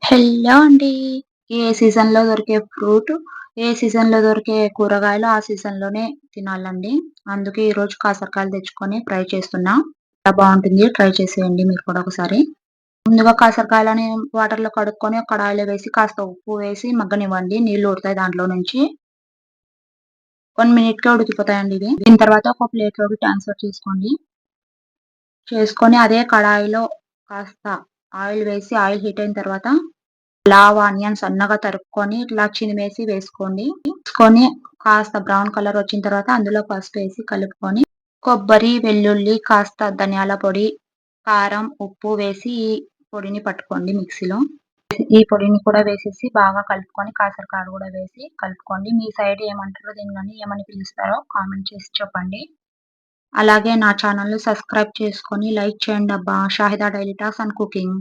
Hello అండి. ఏ సీజన్‌లో దొరికే ఫ్రూట్, ఏ సీజన్‌లో దొరికే కూరగాయలు ఆ సీజన్‌లోనే తినాలండి. అందుకే ఈరోజు కాకరకాయలు తెచ్చుకొని ఫ్రై చేస్తున్నా. చాలా బావుంటుంది. ట్రై చేసేయండి మీరు కూడా ఒకసారి. ముందుగా కాకరకాయలని వాటర్‌లో కడుక్కొని ఒక కడాయిలో వేసి కాస్త ఉప్పు వేసి మగ్గనివ్వండి. నీళ్లు ఊరుతాయి దాంట్లో నుంచి. 1 మినిట్‌కే ఉడికిపోతాయండి ఇవి. దీని తర్వాత ఒక ప్లేట్‌లోకి ట్రాన్స్‌ఫర్ చేసుకోండి. చేసుకొని అదే కడాయిలో కాస్త ఆయిల్ వేసి ఆయిల్ హీట్ అయిన తర్వాత ఆనియన్ సన్నగా తరుక్కొని ఇట్లా చిదిమేసి వేసుకోండి. వేసుకొని కాస్త బ్రౌన్ కలర్ వచ్చిన తర్వాత అందులో పసుపేసి కలుపుకొని కొబ్బరి, వెల్లుల్లి, కాస్త ధనియాల పొడి, కారం, ఉప్పు వేసి ఈ పొడిని పట్టుకోండి మిక్సీలో. ఈ పొడిని కూడా వేసేసి బాగా కలుపుకొని కాసరకాయలు కూడా వేసి కలుపుకోండి. మీ సైడ్ ఏమంటారో దీనిని ఏమని పిలుస్తారో కామెంట్ చేసి చెప్పండి. అలాగే నా ఛానల్‌ని సబ్స్క్రైబ్ చేసుకొని లైక్ చేయండబ్బా! Shahida daily talks and cooking.